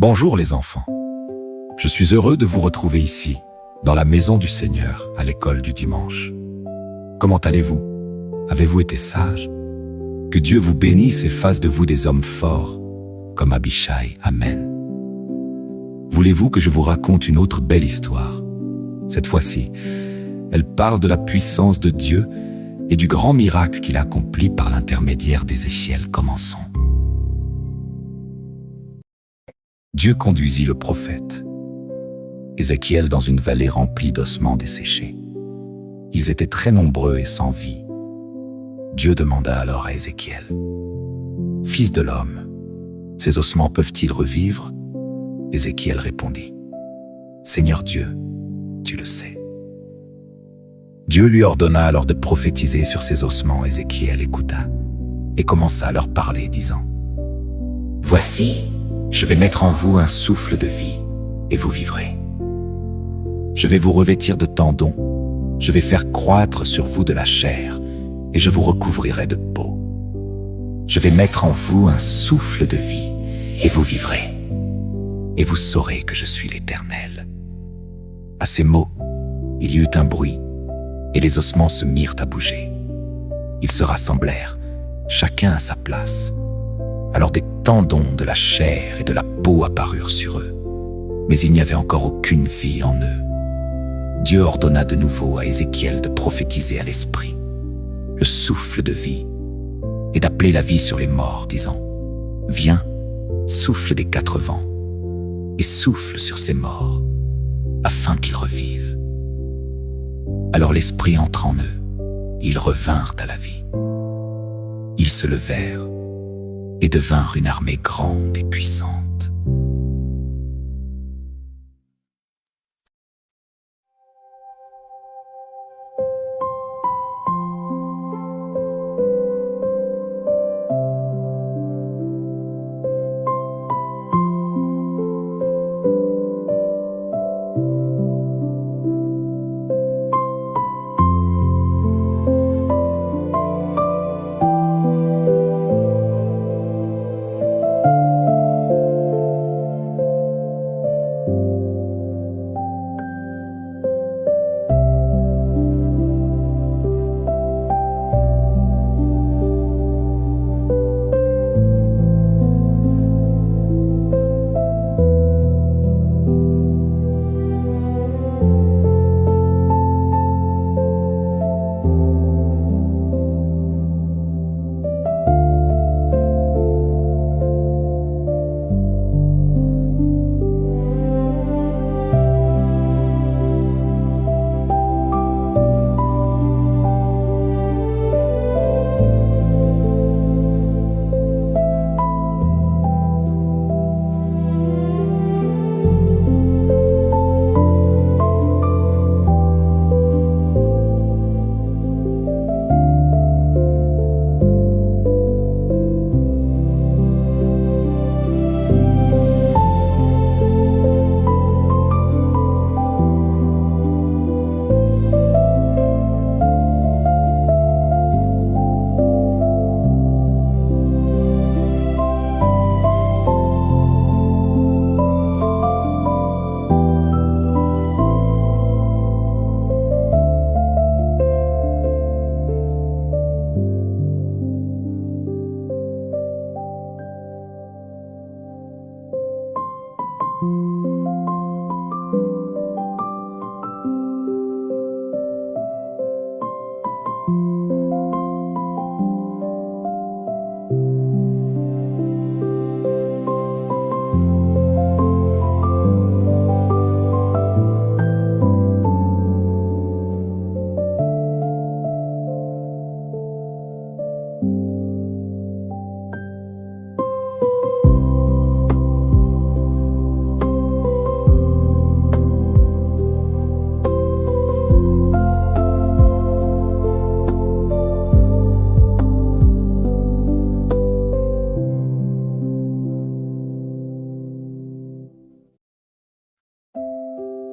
Bonjour les enfants. Je suis heureux de vous retrouver ici, dans la maison du Seigneur, à l'école du dimanche. Comment allez-vous? Avez-vous été sages? Que Dieu vous bénisse et fasse de vous des hommes forts, comme Abishai. Amen. Voulez-vous que je vous raconte une autre belle histoire? Cette fois-ci, elle parle de la puissance de Dieu et du grand miracle qu'il a accompli par l'intermédiaire d'Ézéchiel. Commençons. Dieu conduisit le prophète Ézéchiel dans une vallée remplie d'ossements desséchés. Ils étaient très nombreux et sans vie. Dieu demanda alors à Ézéchiel: « Fils de l'homme, ces ossements peuvent-ils revivre ?» Ézéchiel répondit: « Seigneur Dieu, tu le sais. » Dieu lui ordonna alors de prophétiser sur ces ossements. Ézéchiel écouta et commença à leur parler, disant: « Voici, je vais mettre en vous un souffle de vie, et vous vivrez. Je vais vous revêtir de tendons, je vais faire croître sur vous de la chair, et je vous recouvrirai de peau. Je vais mettre en vous un souffle de vie, et vous vivrez. Et vous saurez que je suis l'Éternel. » À ces mots, il y eut un bruit, et les ossements se mirent à bouger. Ils se rassemblèrent, chacun à sa place. Alors des tendons, de la chair et de la peau apparurent sur eux, mais il n'y avait encore aucune vie en eux. Dieu ordonna de nouveau à Ézéchiel de prophétiser à l'esprit, le souffle de vie, et d'appeler la vie sur les morts, disant: « Viens, souffle des quatre vents, et souffle sur ces morts, afin qu'ils revivent. » Alors l'esprit entra en eux, ils revinrent à la vie. Ils se levèrent et devinrent une armée grande et puissante.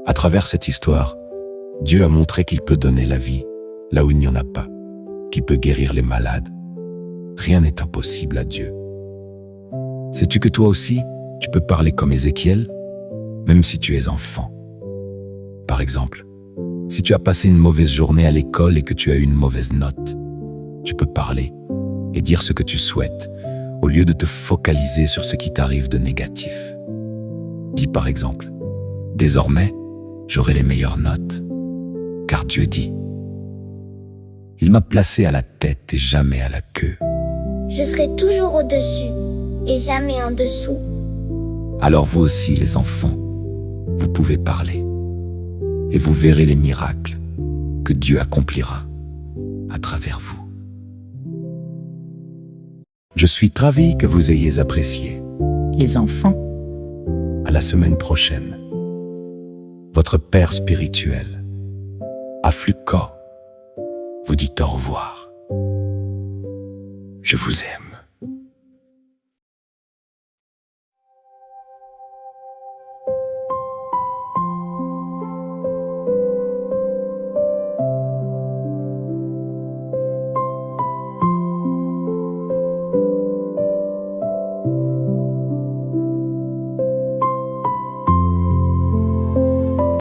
À travers cette histoire, Dieu a montré qu'il peut donner la vie là où il n'y en a pas, qu'il peut guérir les malades. Rien n'est impossible à Dieu. Sais-tu que toi aussi, Tu peux parler comme Ézéchiel, même si tu es enfant. Par exemple, si tu as passé une mauvaise journée à l'école et que tu as eu une mauvaise note, tu peux parler et dire ce que tu souhaites, au lieu de te focaliser sur ce qui t'arrive de négatif. Dis par exemple, « Désormais, j'aurai les meilleures notes, car Dieu dit, il m'a placé à la tête et jamais à la queue. Je serai toujours au-dessus et jamais en dessous. » Alors vous aussi, les enfants, vous pouvez parler et vous verrez les miracles que Dieu accomplira à travers vous. Je suis ravi que vous ayez apprécié. Les enfants, À la semaine prochaine. Votre père spirituel, Afluko, vous dit au revoir. Je vous aime.